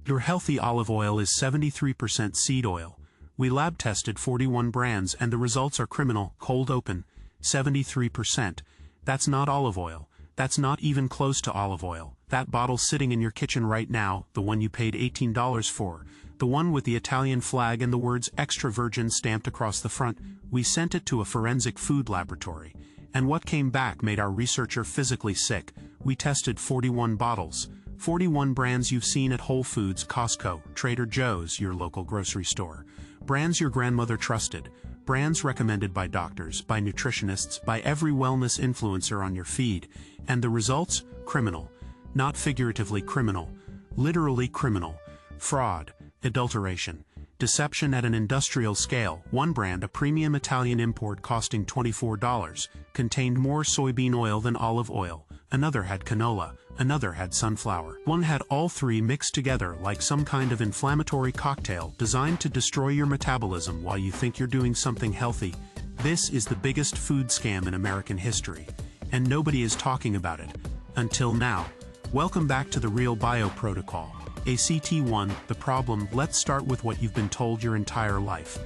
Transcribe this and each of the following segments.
Your healthy olive oil is 73% seed oil. We lab tested 41 brands and the results are criminal, cold open, 73%. That's not olive oil. That's not even close to olive oil. That bottle sitting in your kitchen right now, the one you paid $18 for, the one with the Italian flag and the words extra virgin stamped across the front, we sent it to a forensic food laboratory. And what came back made our researcher physically sick. We tested 41 bottles. 41 brands you've seen at Whole Foods, Costco, Trader Joe's, your local grocery store. Brands your grandmother trusted. Brands recommended by doctors, by nutritionists, by every wellness influencer on your feed. And the results? Criminal. Not figuratively criminal. Literally criminal. Fraud. Adulteration. Deception at an industrial scale. One brand, a premium Italian import costing $24, contained more soybean oil than olive oil. Another had canola, another had sunflower. One had all three mixed together like some kind of inflammatory cocktail designed to destroy your metabolism while you think you're doing something healthy. This is the biggest food scam in American history, and nobody is talking about it. Until now. Welcome back to the Real Bio Protocol. ACT1, the problem. Let's start with what you've been told your entire life.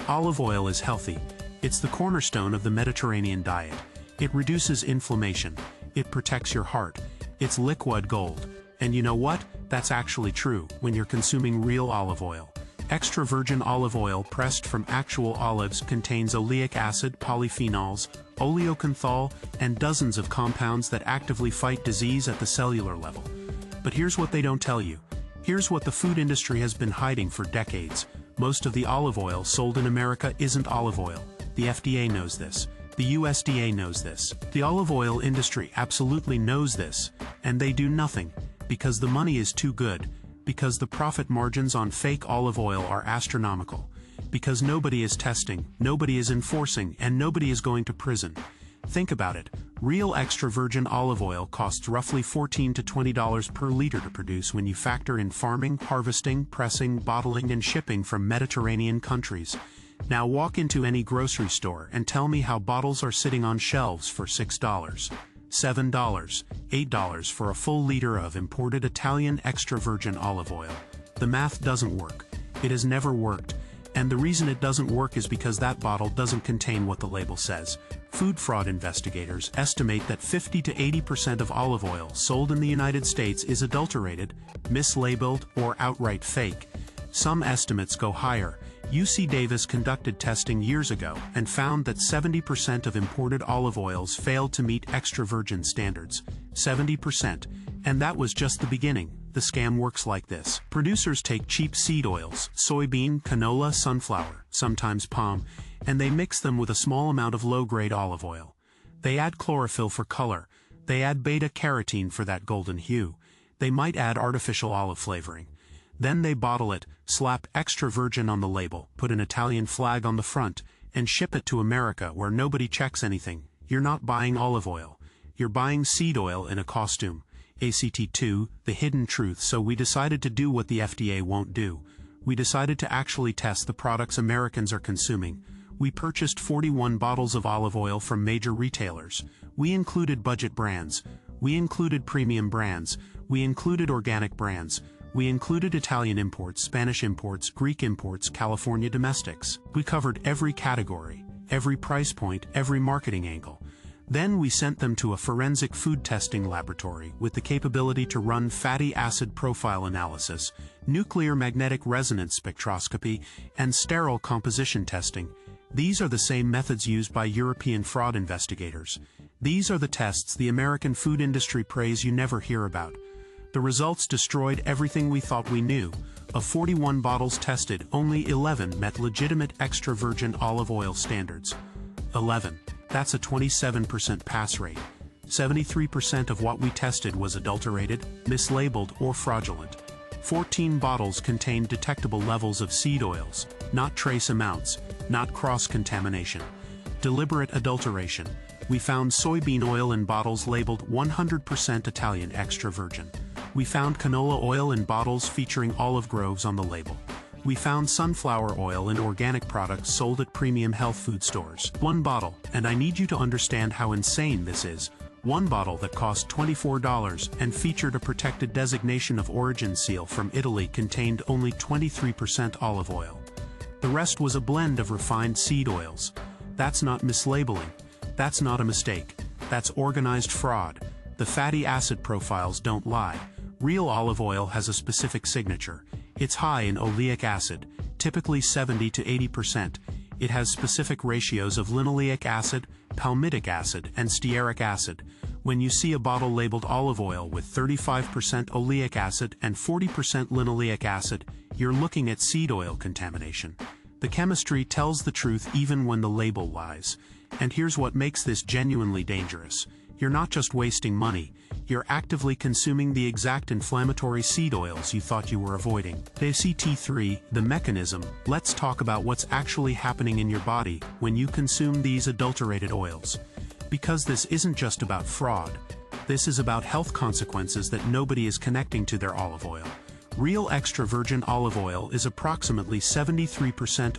Olive oil is healthy. It's the cornerstone of the Mediterranean diet. It reduces inflammation. It protects your heart. It's liquid gold. And you know what? That's actually true when you're consuming real olive oil. Extra virgin olive oil pressed from actual olives contains oleic acid, polyphenols, oleocanthal, and dozens of compounds that actively fight disease at the cellular level. But here's what they don't tell you. Here's what the food industry has been hiding for decades. Most of the olive oil sold in America isn't olive oil. The FDA knows this. The USDA knows this. The olive oil industry absolutely knows this, and they do nothing, because the money is too good, because the profit margins on fake olive oil are astronomical, because nobody is testing, nobody is enforcing, and nobody is going to prison. Think about it. Real extra virgin olive oil costs roughly $14 to $20 per liter to produce when you factor in farming, harvesting, pressing, bottling, and shipping from Mediterranean countries. Now walk into any grocery store and tell me how bottles are sitting on shelves for $6, $7, $8 for a full liter of imported Italian extra virgin olive oil. The math doesn't work. It has never worked. And the reason it doesn't work is because that bottle doesn't contain what the label says. Food fraud investigators estimate that 50 to 80% of olive oil sold in the United States is adulterated, mislabeled, or outright fake. Some estimates go higher. UC Davis conducted testing years ago and found that 70% of imported olive oils failed to meet extra virgin standards. 70%. And that was just the beginning. The scam works like this. Producers take cheap seed oils, soybean, canola, sunflower, sometimes palm, and they mix them with a small amount of low-grade olive oil. They add chlorophyll for color. They add beta-carotene for that golden hue. They might add artificial olive flavoring. Then they bottle it, slap extra virgin on the label, put an Italian flag on the front, and ship it to America where nobody checks anything. You're not buying olive oil. You're buying seed oil in a costume. ACT2, the hidden truth. So we decided to do what the FDA won't do. We decided to actually test the products Americans are consuming. We purchased 41 bottles of olive oil from major retailers. We included budget brands. We included premium brands. We included organic brands. We included Italian imports, Spanish imports, Greek imports, California domestics. We covered every category, every price point, every marketing angle. Then we sent them to a forensic food testing laboratory with the capability to run fatty acid profile analysis, nuclear magnetic resonance spectroscopy, and sterile composition testing. These are the same methods used by European fraud investigators. These are the tests the American food industry prays you never hear about. The results destroyed everything we thought we knew. Of 41 bottles tested, only 11 met legitimate extra virgin olive oil standards. 11. That's a 27% pass rate. 73% of what we tested was adulterated, mislabeled, or fraudulent. 14 bottles contained detectable levels of seed oils, not trace amounts, not cross-contamination. Deliberate adulteration. We found soybean oil in bottles labeled 100% Italian extra virgin. We found canola oil in bottles featuring olive groves on the label. We found sunflower oil in organic products sold at premium health food stores. One bottle, and I need you to understand how insane this is. One bottle that cost $24 and featured a protected designation of origin seal from Italy contained only 23% olive oil. The rest was a blend of refined seed oils. That's not mislabeling. That's not a mistake. That's organized fraud. The fatty acid profiles don't lie. Real olive oil has a specific signature. It's high in oleic acid, typically 70 to 80%. It has specific ratios of linoleic acid, palmitic acid, and stearic acid. When you see a bottle labeled olive oil with 35% oleic acid and 40% linoleic acid, you're looking at seed oil contamination. The chemistry tells the truth even when the label lies. And here's what makes this genuinely dangerous. You're not just wasting money, you're actively consuming the exact inflammatory seed oils you thought you were avoiding. ACT3, the mechanism. Let's talk about what's actually happening in your body when you consume these adulterated oils. Because this isn't just about fraud. This is about health consequences that nobody is connecting to their olive oil. Real extra virgin olive oil is approximately 73%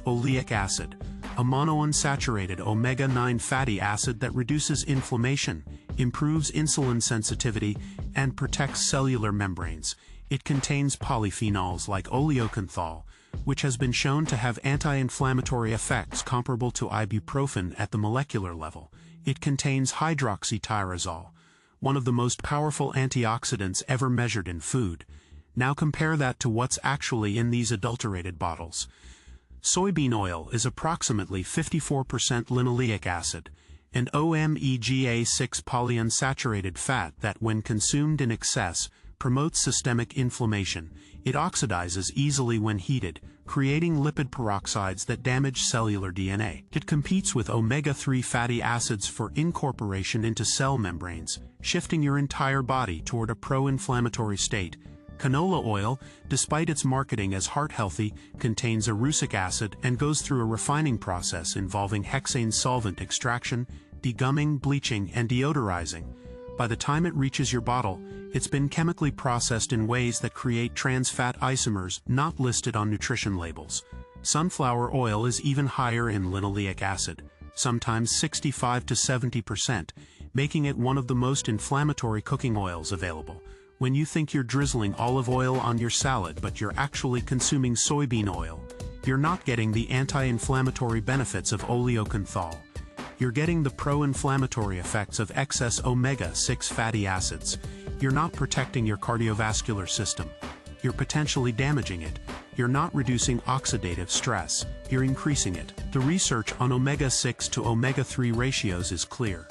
oleic acid, a monounsaturated omega-9 fatty acid that reduces inflammation, improves insulin sensitivity, and protects cellular membranes. It contains polyphenols like oleocanthal, which has been shown to have anti-inflammatory effects comparable to ibuprofen at the molecular level. It contains hydroxytyrosol, one of the most powerful antioxidants ever measured in food. Now compare that to what's actually in these adulterated bottles. Soybean oil is approximately 54% linoleic acid, an omega-6 polyunsaturated fat that, when consumed in excess, promotes systemic inflammation. It oxidizes easily when heated, creating lipid peroxides that damage cellular DNA. It competes with omega-3 fatty acids for incorporation into cell membranes, shifting your entire body toward a pro-inflammatory state. Canola oil, despite its marketing as heart-healthy, contains erucic acid and goes through a refining process involving hexane solvent extraction, degumming, bleaching, and deodorizing. By the time it reaches your bottle, it's been chemically processed in ways that create trans fat isomers not listed on nutrition labels. Sunflower oil is even higher in linoleic acid, sometimes 65 to 70%, making it one of the most inflammatory cooking oils available. When you think you're drizzling olive oil on your salad but you're actually consuming soybean oil, you're not getting the anti-inflammatory benefits of oleocanthal. You're getting the pro-inflammatory effects of excess omega-6 fatty acids. You're not protecting your cardiovascular system. You're potentially damaging it. You're not reducing oxidative stress. You're increasing it. The research on omega-6 to omega-3 ratios is clear.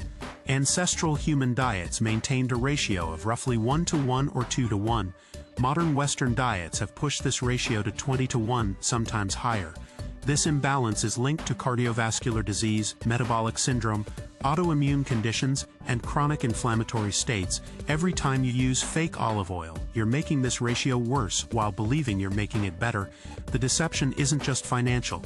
Ancestral human diets maintained a ratio of roughly 1:1 or 2:1. Modern Western diets have pushed this ratio to 20:1, sometimes higher. This imbalance is linked to cardiovascular disease, metabolic syndrome, autoimmune conditions, and chronic inflammatory states. Every time you use fake olive oil, you're making this ratio worse while believing you're making it better. The deception isn't just financial.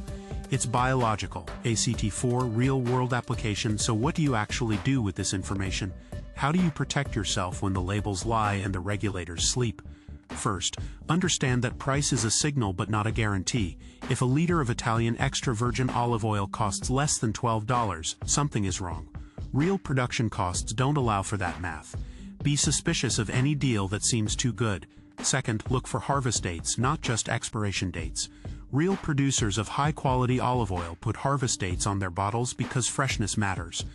It's biological, ACT4 real-world application. So what do you actually do with this information? How do you protect yourself when the labels lie and the regulators sleep? First, understand that price is a signal but not a guarantee. If a liter of Italian extra virgin olive oil costs less than $12, something is wrong. Real production costs don't allow for that math. Be suspicious of any deal that seems too good. Second, look for harvest dates, not just expiration dates. Real producers of high-quality olive oil put harvest dates on their bottles because freshness matters.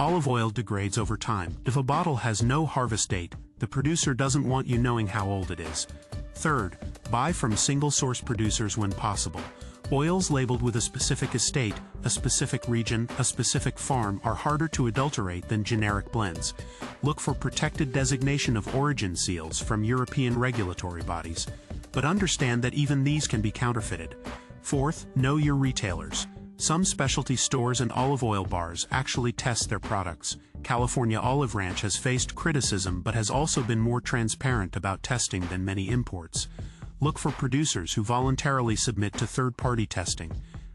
Olive oil degrades over time. If a bottle has no harvest date, the producer doesn't want you knowing how old it is. Third, buy from single-source producers when possible. Oils labeled with a specific estate, a specific region, a specific farm are harder to adulterate than generic blends. Look for protected designation of origin seals from European regulatory bodies. But understand that even these can be counterfeited. Fourth, know your retailers. Some specialty stores and olive oil bars actually test their products. California Olive Ranch has faced criticism but has also been more transparent about testing than many imports. Look for producers who voluntarily submit to third-party testing.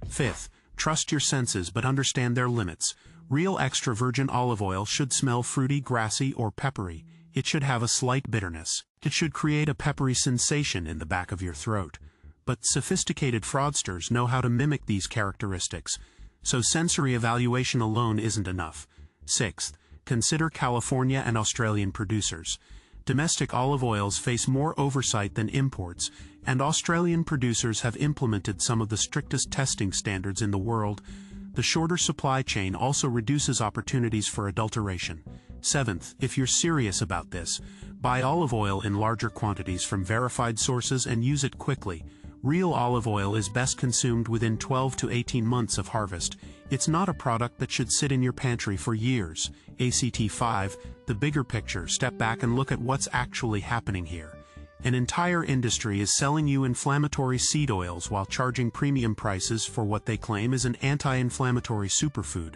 Fifth, trust your senses but understand their limits. Real extra virgin olive oil should smell fruity, grassy, or peppery. It should have a slight bitterness. It should create a peppery sensation in the back of your throat. But sophisticated fraudsters know how to mimic these characteristics, so sensory evaluation alone isn't enough. Sixth, Consider California and Australian producers. Domestic olive oils face more oversight than imports, and Australian producers have implemented some of the strictest testing standards in the world. The shorter supply chain also reduces opportunities for adulteration. Seventh, if you're serious about this, buy olive oil in larger quantities from verified sources and use it quickly. Real olive oil is best consumed within 12 to 18 months of harvest. It's not a product that should sit in your pantry for years. ACT 5, the bigger picture. Step back and look at what's actually happening here. An entire industry is selling you inflammatory seed oils while charging premium prices for what they claim is an anti-inflammatory superfood.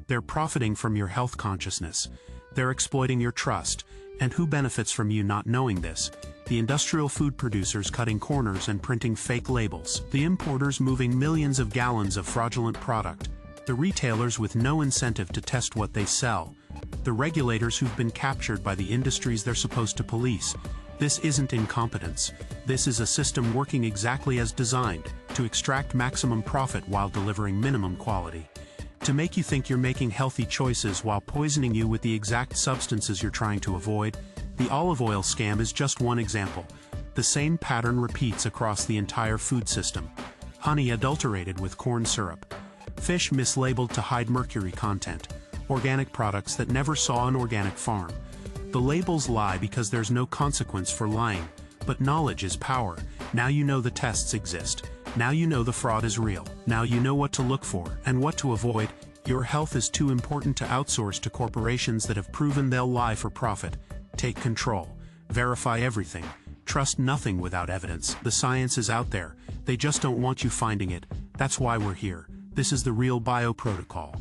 They're profiting from your health consciousness. They're exploiting your trust. And who benefits from you not knowing this? The industrial food producers cutting corners and printing fake labels. The importers moving millions of gallons of fraudulent product. The retailers with no incentive to test what they sell. The regulators who've been captured by the industries they're supposed to police. This isn't incompetence. This is a system working exactly as designed, to extract maximum profit while delivering minimum quality. To make you think you're making healthy choices while poisoning you with the exact substances you're trying to avoid. The olive oil scam is just one example. The same pattern repeats across the entire food system. Honey adulterated with corn syrup. Fish mislabeled to hide mercury content. Organic products that never saw an organic farm. The labels lie because there's no consequence for lying. But knowledge is power. Now you know the tests exist. Now you know the fraud is real. Now you know what to look for and what to avoid. Your health is too important to outsource to corporations that have proven they'll lie for profit. Take control. Verify everything. Trust nothing without evidence. The science is out there. They just don't want you finding it. That's why we're here. This is the Real Bio Protocol.